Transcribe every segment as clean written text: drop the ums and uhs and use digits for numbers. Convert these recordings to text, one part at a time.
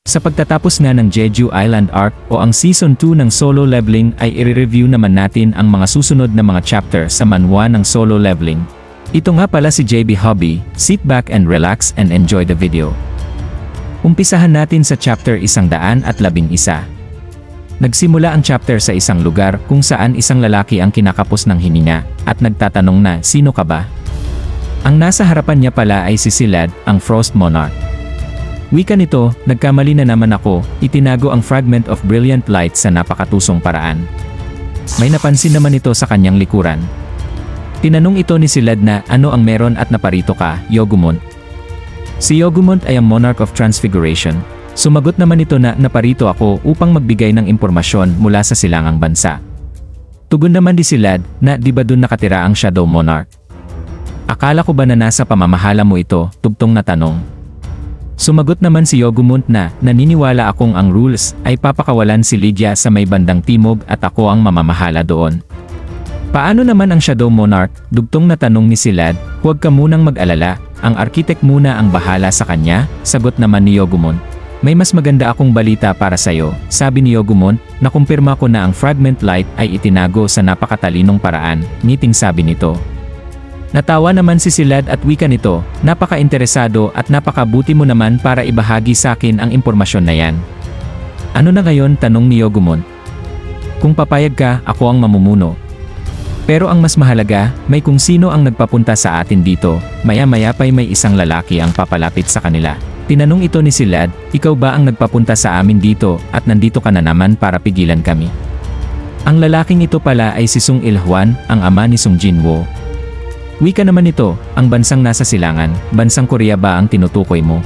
Sa pagtatapos nga ng Jeju Island Arc o ang Season 2 ng Solo Leveling ay i-review naman natin ang mga susunod na mga chapter sa manhwa ng Solo Leveling. Ito nga pala si JB Hobby, sit back and relax and enjoy the video. Umpisahan natin sa chapter 111. Nagsimula ang chapter sa isang lugar kung saan isang lalaki ang kinakapos ng hininga at nagtatanong na sino ka ba? Ang nasa harapan niya pala ay si Silad, ang Frost Monarch. Wika nito, nagkamali na naman ako, itinago ang fragment of brilliant light sa napakatusong paraan. May napansin naman ito sa kanyang likuran. Tinanong ito ni Silad na ano ang meron at naparito ka, Yogumon. Si Yogumon ay ang Monarch of Transfiguration. Sumagot naman ito na naparito ako upang magbigay ng impormasyon mula sa silangang bansa. Tugon naman ni Silad na di ba dun nakatira ang Shadow Monarch? Akala ko ba na nasa pamamahala mo ito, tugtong na tanong. Sumagot naman si Yogumon na naniniwala akong ang rules ay papakawalan si Lydia sa may bandang timog at ako ang mamamahala doon. Paano naman ang Shadow Monarch? Dugtong na tanong ni Silad, huwag ka munang mag-alala, ang architect muna ang bahala sa kanya, sagot naman ni Yogumon. May mas maganda akong balita para sa'yo, sabi ni Yogumon, nakumpirma ko na ang fragment light ay itinago sa napakatalinong paraan, ngiting sabi nito. Natawa naman si Silad at wika nito, napaka-interesado at napakabuti mo naman para ibahagi sa akin ang impormasyon na yan. Ano na ngayon? Tanong ni Yogumon. Kung papayag ka, ako ang mamumuno. Pero ang mas mahalaga, may kung sino ang nagpapunta sa atin dito, maya-maya pa'y may isang lalaki ang papalapit sa kanila. Tinanong ito ni Silad, ikaw ba ang nagpapunta sa amin dito at nandito ka na naman para pigilan kami? Ang lalaking ito pala ay si Sung Il-hwan, ang ama ni Sung Jinwoo. Wika naman ito, ang bansang nasa silangan, bansang Korea ba ang tinutukoy mo?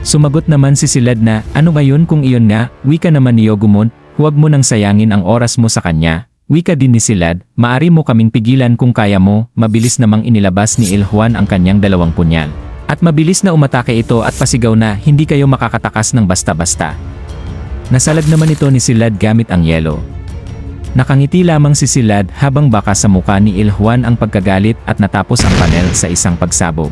Sumagot naman si Silad na, ano ngayon kung iyon nga, wika naman ni Yogumon, huwag mo nang sayangin ang oras mo sa kanya. Wika din ni Silad, maari mo kaming pigilan kung kaya mo, mabilis namang inilabas ni Il-hwan ang kanyang 2 punyal. At mabilis na umatake ito at pasigaw na, hindi kayo makakatakas ng basta-basta. Nasalag naman ito ni Silad gamit ang yelo. Nakangiti lamang si Silad habang baka sa muka ni Il-hwan ang pagkagalit at natapos ang panel sa isang pagsabog.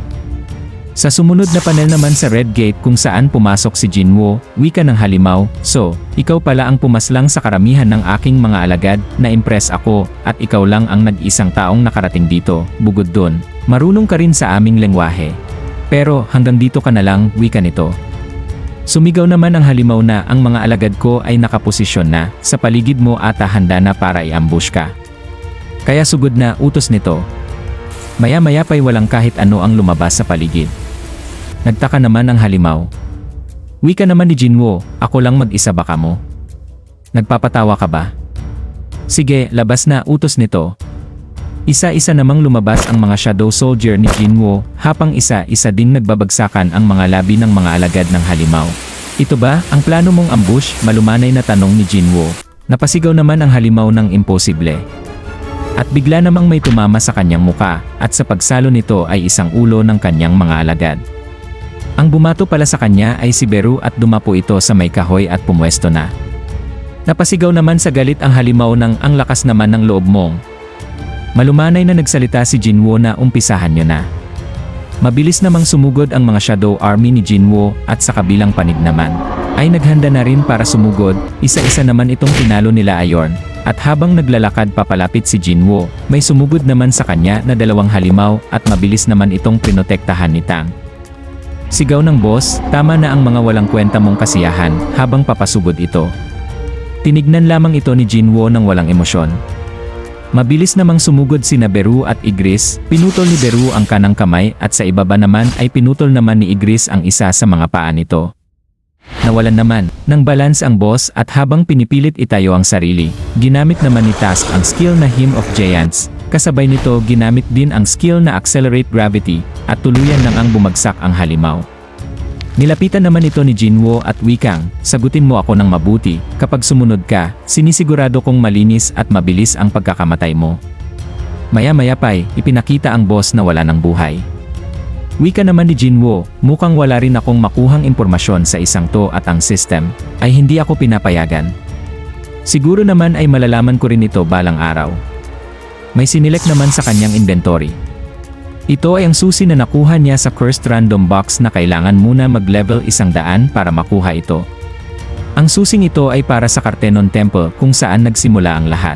Sa sumunod na panel naman sa Red Gate kung saan pumasok si Jinwoo, wika ng halimaw, so, ikaw pala ang pumaslang sa karamihan ng aking mga alagad, na-impress ako, at ikaw lang ang nag-isang taong nakarating dito, bugod dun, marunong ka rin sa aming lengwahe. Pero hanggang dito ka na lang, wika nito. Sumigaw naman ang halimaw na ang mga alagad ko ay nakaposisyon na, sa paligid mo ata handa na para i-ambush ka. Kaya sugod na utos nito. Maya-maya pa'y walang kahit ano ang lumabas sa paligid. Nagtaka naman ang halimaw. Wika naman ni Jinwoo, ako lang mag-isa baka mo? Nagpapatawa ka ba? Sige, labas na utos nito. Isa-isa namang lumabas ang mga shadow soldier ni Jinwoo, habang isa-isa ding nagbabagsakan ang mga labi ng mga alagad ng halimaw. Ito ba, ang plano mong ambush? Malumanay na tanong ni Jinwoo. Napasigaw naman ang halimaw ng imposible. At bigla namang may tumama sa kanyang muka, at sa pagsalo nito ay isang ulo ng kanyang mga alagad. Ang bumato pala sa kanya ay si Beru at dumapo ito sa may kahoy at pumwesto na. Napasigaw naman sa galit ang halimaw ng ang lakas naman ng loob mong. Malumanay na nagsalita si Jinwoo na umpisahan nyo na. Mabilis namang sumugod ang mga shadow army ni Jinwoo at sa kabilang panig naman, ay naghanda na rin para sumugod, isa-isa naman itong tinalo nila Ayorn, at habang naglalakad papalapit si Jinwoo, may sumugod naman sa kanya na 2 halimaw at mabilis naman itong pinotektahan ni Tang. Sigaw ng boss, tama na ang mga walang kwenta mong kasiyahan habang papasugod ito. Tinignan lamang ito ni Jinwoo ng walang emosyon. Mabilis namang sumugod sina Beru at Igris, pinutol ni Beru ang kanang kamay at sa ibaba naman ay pinutol naman ni Igris ang isa sa mga paa nito. Nawalan naman ng balance ang boss at habang pinipilit itayo ang sarili, ginamit naman ni Task ang skill na Hymn of Giants, kasabay nito ginamit din ang skill na Accelerate Gravity at tuluyan nang ang bumagsak ang halimaw. Nilapitan naman ito ni Jinwoo at wikang, sagutin mo ako ng mabuti, kapag sumunod ka, sinisigurado kong malinis at mabilis ang pagkakamatay mo. Maya-maya pa'y, ipinakita ang boss na wala ng buhay. Wika naman ni Jinwoo, mukhang wala rin akong makuhang impormasyon sa isang to at ang system, ay hindi ako pinapayagan. Siguro naman ay malalaman ko rin ito balang araw. May sinilek naman sa kanyang inventory. Ito ay ang susi na nakuha niya sa cursed random box na kailangan muna mag-level 100 para makuha ito. Ang susing ito ay para sa Cartenon Temple kung saan nagsimula ang lahat.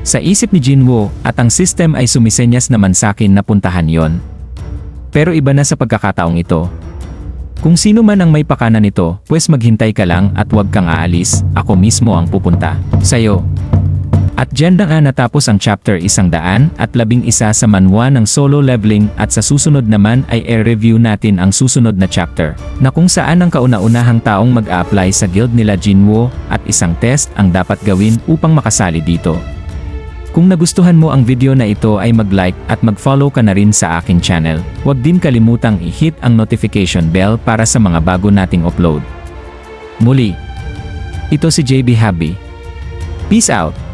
Sa isip ni Jinwoo, at ang system ay sumisenyas naman sa akin na puntahan yon. Pero iba na sa pagkakataong ito. Kung sino man ang may pakana nito, pues maghintay ka lang at huwag kang aalis, ako mismo ang pupunta sa'yo. At dyan na nga natapos ang chapter 111 sa manhwa ng solo leveling at sa susunod naman ay i-review natin ang susunod na chapter, na kung saan ang kauna-unahang taong mag-a-apply sa guild nila Jinwoo at isang test ang dapat gawin upang makasali dito. Kung nagustuhan mo ang video na ito ay mag-like at mag-follow ka na rin sa aking channel. Huwag din kalimutang i-hit ang notification bell para sa mga bago nating upload. Muli, ito si JB Happy. Peace out!